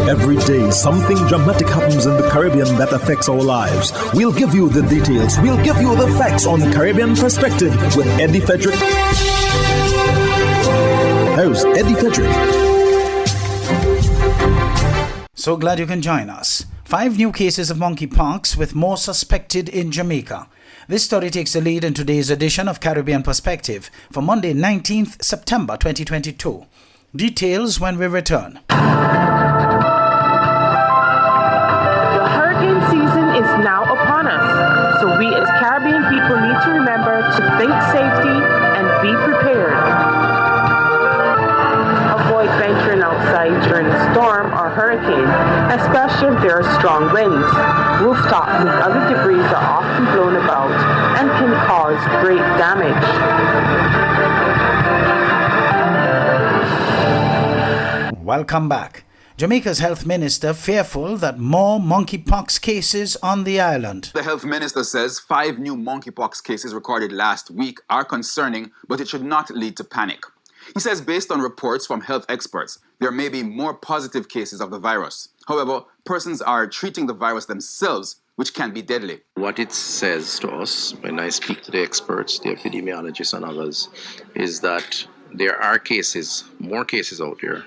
Every day, something dramatic happens in the Caribbean that affects our lives. We'll give you the details. We'll give you the facts on Caribbean Perspective with Eddie Frederick. Here's Eddie Frederick. So glad you can join us. 5 new cases of monkey pox with more suspected in Jamaica. This story takes the lead in today's edition of Caribbean Perspective for Monday, 19th September 2022. Details when we return. Is now upon us, so we as Caribbean people need to remember to think safety and be prepared. Avoid venturing outside during a storm or hurricane, especially if there are strong winds. Rooftops and other debris are often blown about and can cause great damage. Welcome back. Jamaica's health minister fearful that more monkeypox cases on the island. The health minister says 5 new monkeypox cases recorded last week are concerning, but it should not lead to panic. He says based on reports from health experts, there may be more positive cases of the virus. However, persons are treating the virus themselves, which can be deadly. What it says to us, when I speak to the experts, the epidemiologists and others, is that there are cases, more cases out there,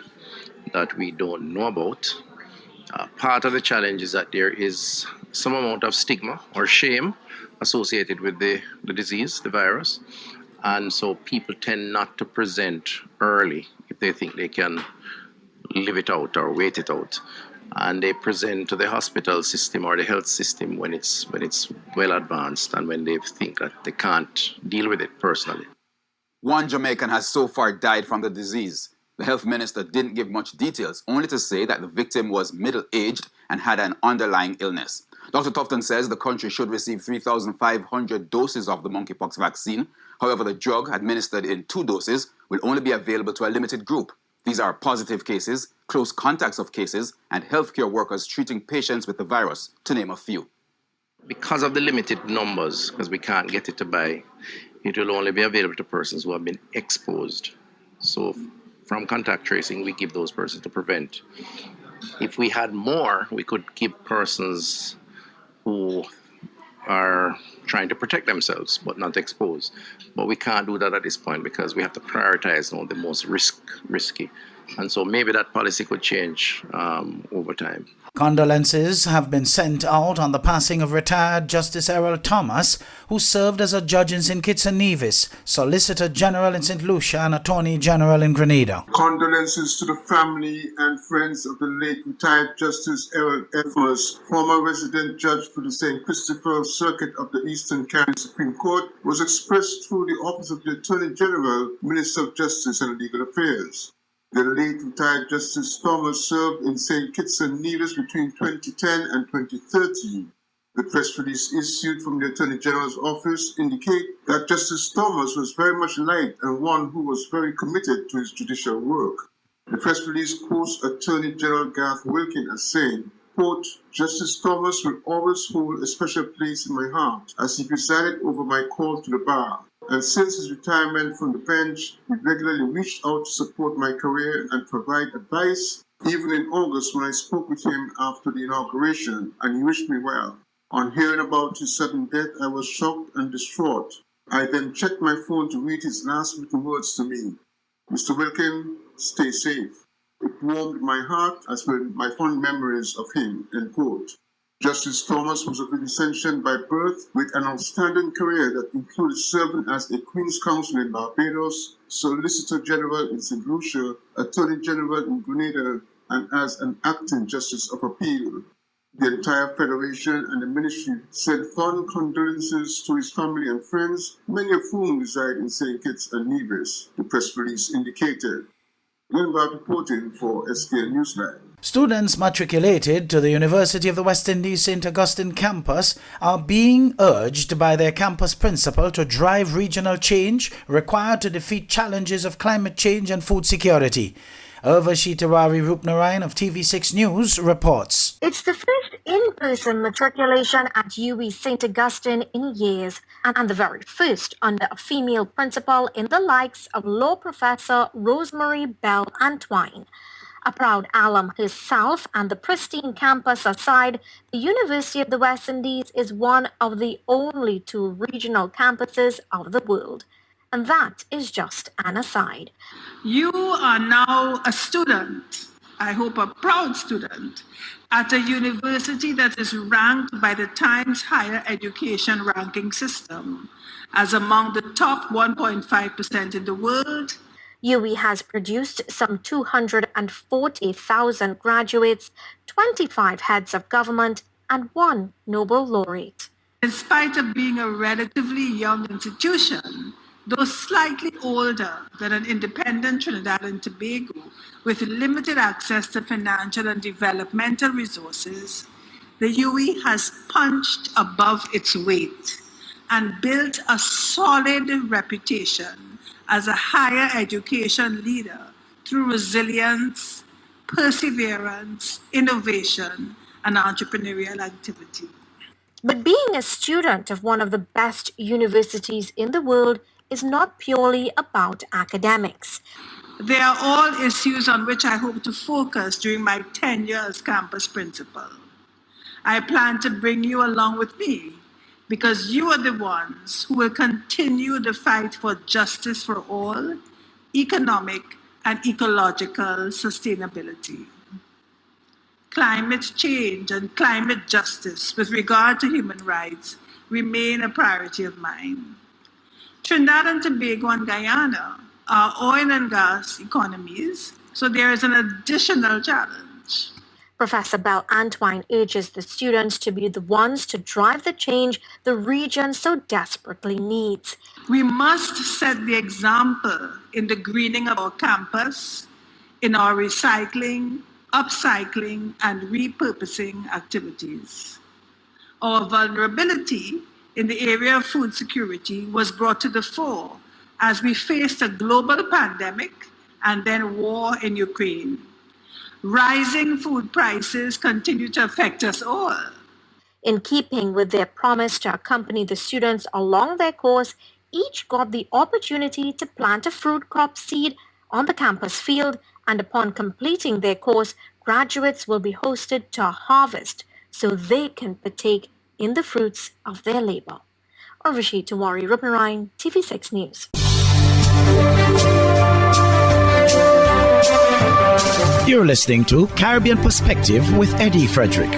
that we don't know about. Part of the challenge is that there is some amount of stigma or shame associated with the disease, the virus. And so people tend not to present early if they think they can live it out or wait it out. And they present to the hospital system or the health system when it's well advanced and when they think that they can't deal with it personally. 1 Jamaican has so far died from the disease. The health minister didn't give much details, only to say that the victim was middle-aged and had an underlying illness. Dr. Tufton says the country should receive 3,500 doses of the monkeypox vaccine. However, the drug, administered in 2 doses, will only be available to a limited group. These are positive cases, close contacts of cases, and healthcare workers treating patients with the virus, to name a few. Because of the limited numbers, because we can't get it to buy, it will only be available to persons who have been exposed. So from contact tracing, we give those persons to prevent. If we had more, we could give persons who are trying to protect themselves but not exposed. But we can't do that at this point because we have to prioritize the most risky. And so maybe that policy could change over time. Condolences have been sent out on the passing of retired Justice Errol Thomas, who served as a judge in St. Kitts and Nevis, Solicitor General in St. Lucia, and Attorney General in Grenada. Condolences to the family and friends of the late retired Justice Errol Thomas, former resident judge for the St. Christopher Circuit of the Eastern Caribbean Supreme Court, was expressed through the Office of the Attorney General, Minister of Justice and Legal Affairs. The late retired Justice Thomas served in St. Kitts and Nevis between 2010 and 2013. The press release issued from the Attorney General's office indicate that Justice Thomas was very much liked and one who was very committed to his judicial work. The press release quotes Attorney General Garth Wilkin as saying, quote, Justice Thomas will always hold a special place in my heart as he presided over my call to the bar. And since his retirement from the bench, he regularly reached out to support my career and provide advice, even in August when I spoke with him after the inauguration, and he wished me well. On hearing about his sudden death, I was shocked and distraught. I then checked my phone to read his last written words to me. Mr. Wilkin, stay safe. It warmed my heart as well my fond memories of him, end quote. Justice Thomas was a Vincentian by birth with an outstanding career that included serving as a Queen's Counsel in Barbados, Solicitor General in St. Lucia, Attorney General in Grenada, and as an acting Justice of Appeal. The entire Federation and the Ministry sent fond condolences to his family and friends, many of whom reside in St. Kitts and Nevis, the press release indicated. Glenbart reporting for SKL Newsline. Students matriculated to the University of the West Indies St. Augustine campus are being urged by their campus principal to drive regional change required to defeat challenges of climate change and food security. Urvashi Tiwari Rupnarayan of TV6 News reports. It's the first in-person matriculation at UWI St. Augustine in years, and the very first under a female principal in the likes of Law Professor Rosemary Bell Antwine. A proud alum herself and the pristine campus aside, the University of the West Indies is one of the only two regional campuses of the world. And that is just an aside. You are now a student, I hope a proud student, at a university that is ranked by the Times Higher Education ranking system as among the top 1.5% in the world. UWI has produced some 240,000 graduates, 25 heads of government, and one Nobel laureate. In spite of being a relatively young institution, though slightly older than an independent Trinidad and Tobago with limited access to financial and developmental resources, the UWI has punched above its weight and built a solid reputation as a higher education leader through resilience, perseverance, innovation, and entrepreneurial activity. But being a student of one of the best universities in the world is not purely about academics. They are all issues on which I hope to focus during my tenure as campus principal. I plan to bring you along with me because you are the ones who will continue the fight for justice for all, economic and ecological sustainability. Climate change and climate justice with regard to human rights remain a priority of mine. Trinidad and Tobago and Guyana are oil and gas economies, so there is an additional challenge. Professor Bell Antwine urges the students to be the ones to drive the change the region so desperately needs. We must set the example in the greening of our campus, in our recycling, upcycling, and repurposing activities. Our vulnerability in the area of food security was brought to the fore as we faced a global pandemic and then war in Ukraine. Rising food prices continue to affect us all. In keeping with their promise to accompany the students along their course, each got the opportunity to plant a fruit crop seed on the campus field, and upon completing their course, graduates will be hosted to a harvest so they can partake in the fruits of their labor. Urvashi Tiwari Rupanarayan, TV6 News. You're listening to Caribbean Perspective with Eddie Frederick.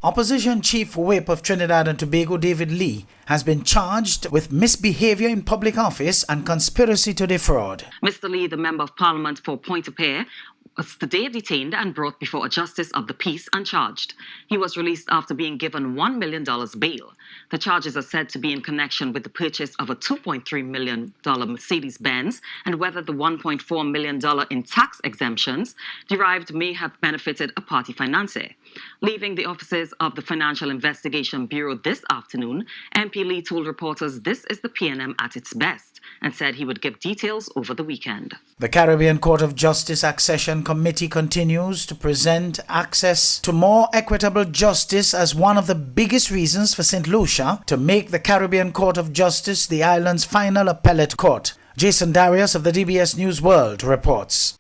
Opposition Chief Whip of Trinidad and Tobago David Lee has been charged with misbehavior in public office and conspiracy to defraud. Mr. Lee, the Member of Parliament for Pointe-a-Pierre, was today detained and brought before a justice of the peace and charged. He was released after being given $1 million bail. The charges are said to be in connection with the purchase of a $2.3 million Mercedes-Benz and whether the $1.4 million in tax exemptions derived may have benefited a party financier. Leaving the offices of the Financial Investigation Bureau this afternoon, MP Lee told reporters this is the PNM at its best and said he would give details over the weekend. The Caribbean Court of Justice Accession Committee continues to present access to more equitable justice as one of the biggest reasons for St. Lucia to make the Caribbean Court of Justice the island's final appellate court. Jason Darius of the DBS News World reports.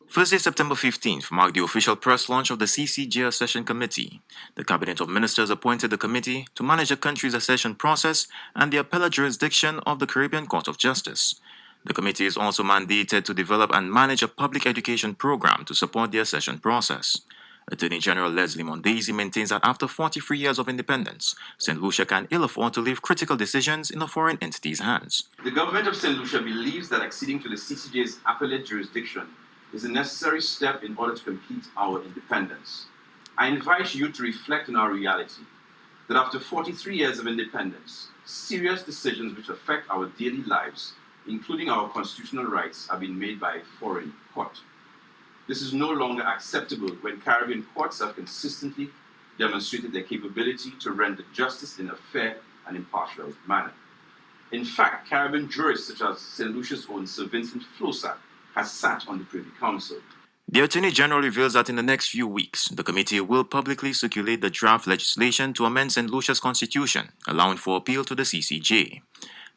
Thursday, September 15th marked the official press launch of the CCJ Accession Committee. The Cabinet of Ministers appointed the committee to manage the country's accession process and the appellate jurisdiction of the Caribbean Court of Justice. The committee is also mandated to develop and manage a public education program to support the accession process. Attorney General Leslie Mondesi maintains that after 43 years of independence, St. Lucia can ill afford to leave critical decisions in a foreign entity's hands. The government of St. Lucia believes that acceding to the CCJ's appellate jurisdiction is a necessary step in order to complete our independence. I invite you to reflect on our reality, that after 43 years of independence, serious decisions which affect our daily lives, including our constitutional rights, are being made by a foreign court. This is no longer acceptable when Caribbean courts have consistently demonstrated their capability to render justice in a fair and impartial manner. In fact, Caribbean jurists such as St. Lucia's own Sir Vincent Flosac has sat on the Privy Council. The Attorney General reveals that in the next few weeks, the committee will publicly circulate the draft legislation to amend St. Lucia's constitution, allowing for appeal to the CCJ.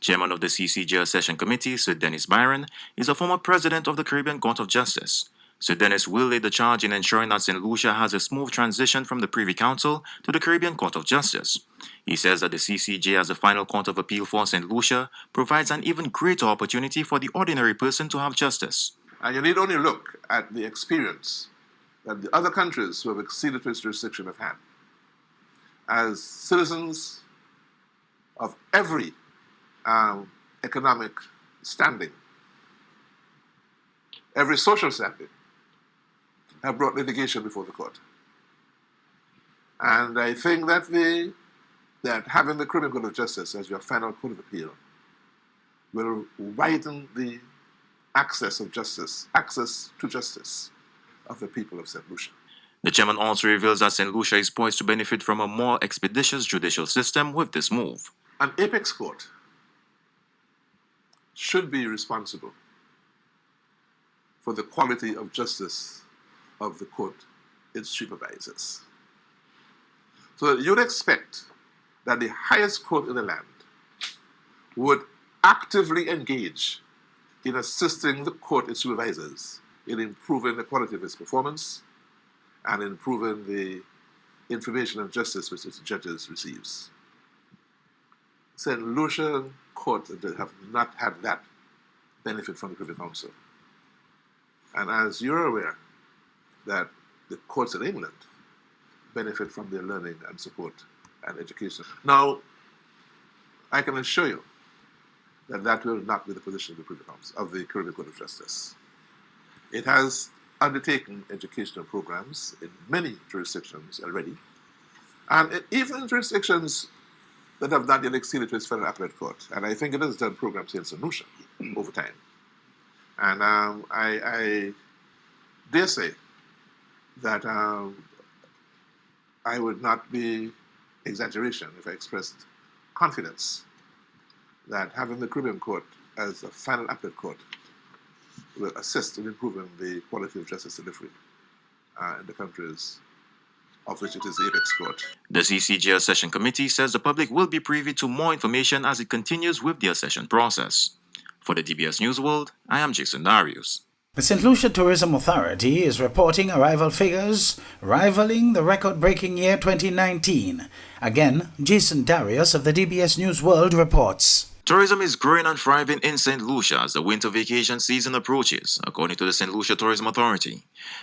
Chairman of the CCJR Session Committee, Sir Dennis Byron, is a former president of the Caribbean Court of Justice. Sir Dennis will lead the charge in ensuring that St. Lucia has a smooth transition from the Privy Council to the Caribbean Court of Justice. He says that the CCJ as the final court of appeal for St. Lucia provides an even greater opportunity for the ordinary person to have justice. And you need only look at the experience that the other countries who have acceded to its jurisdiction have had. As citizens of every economic standing, every social standing, have brought litigation before the court. And I think that that having the Caribbean Court of Justice as your final court of appeal will widen the access to justice of the people of St. Lucia. The chairman also reveals that St. Lucia is poised to benefit from a more expeditious judicial system with this move. An apex court should be responsible for the quality of justice of the court it supervises. So you'd expect that the highest court in the land would actively engage in assisting the court it supervises in improving the quality of its performance and improving the information and justice which its judges receives. St. Lucia court have not had that benefit from the Privy Council. And as you're aware, that the courts in England benefit from their learning and support and education. Now, I can assure you that that will not be the position of the Privy Council, of the Caribbean Court of Justice. It has undertaken educational programs in many jurisdictions already, and even in jurisdictions that have not yet acceded to its federal appellate court. And I think it has done programs here in St. Lucia over time. And I dare say that I would not be exaggeration if I expressed confidence that having the Caribbean Court as a final appellate court will assist in improving the quality of justice delivery in the countries of which it is the apex court. The CCJR Session Committee says the public will be privy to more information as it continues with the accession process. For the DBS News World, I am Jason Darius. The St. Lucia Tourism Authority is reporting arrival figures rivaling the record-breaking year 2019. Again, Jason Darius of the DBS News World reports. Tourism is growing and thriving in St. Lucia as the winter vacation season approaches, according to the St. Lucia Tourism Authority.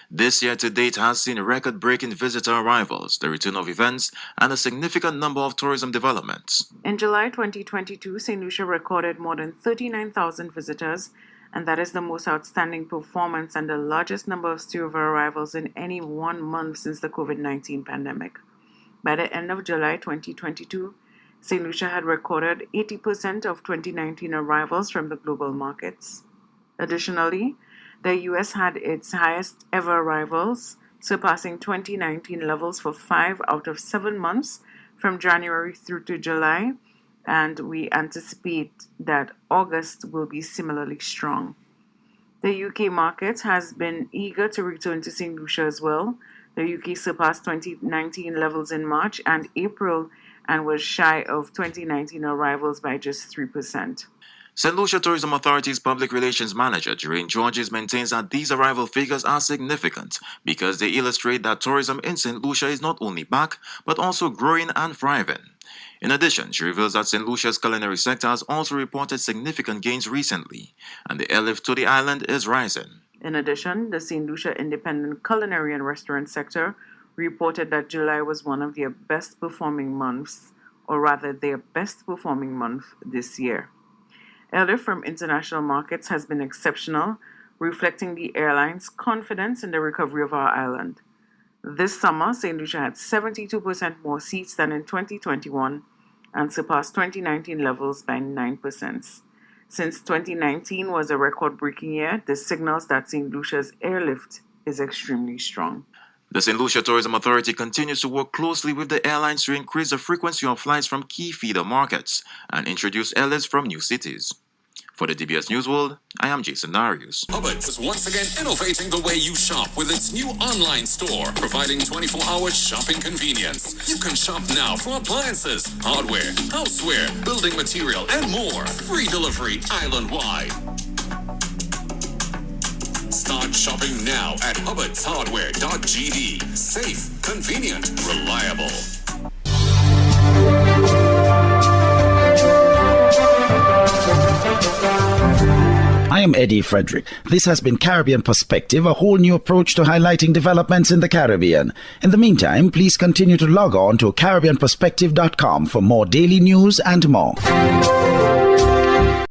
This year to date has seen record-breaking visitor arrivals, the return of events, and a significant number of tourism developments. In July 2022, St. Lucia recorded more than 39,000 visitors, and that is the most outstanding performance and the largest number of stopover arrivals in any 1 month since the COVID-19 pandemic. By the end of July 2022, St. Lucia had recorded 80% of 2019 arrivals from the global markets. Additionally, the U.S. had its highest ever arrivals, surpassing 2019 levels for 5 out of 7 months from January through to July, and we anticipate that August will be similarly strong. The UK market has been eager to return to St. Lucia as well. The UK surpassed 2019 levels in March and April and was shy of 2019 arrivals by just 3%. St. Lucia Tourism Authority's Public Relations Manager, Doreen Georges, maintains that these arrival figures are significant because they illustrate that tourism in St. Lucia is not only back, but also growing and thriving. In addition, she reveals that St. Lucia's culinary sector has also reported significant gains recently, and the airlift to the island is rising. In addition, the St. Lucia Independent Culinary and Restaurant sector reported that July was one of their best performing months, or rather their best performing month this year. Airlift from international markets has been exceptional, reflecting the airline's confidence in the recovery of our island. This summer, St. Lucia had 72% more seats than in 2021 and surpassed 2019 levels by 9%. Since 2019 was a record-breaking year, this signals that St. Lucia's airlift is extremely strong. The St. Lucia Tourism Authority continues to work closely with the airlines to increase the frequency of flights from key feeder markets and introduce airlifts from new cities. For the DBS News World, I am Jason Darius. Hubbard's is once again innovating the way you shop with its new online store, providing 24-hour shopping convenience. You can shop now for appliances, hardware, houseware, building material, and more. Free delivery island-wide. Start shopping now at hubbardshardware.gd. Safe, convenient, reliable. I am Eddie Frederick. This has been Caribbean Perspective, a whole new approach to highlighting developments in the Caribbean. In the meantime, please continue to log on to CaribbeanPerspective.com for more daily news and more.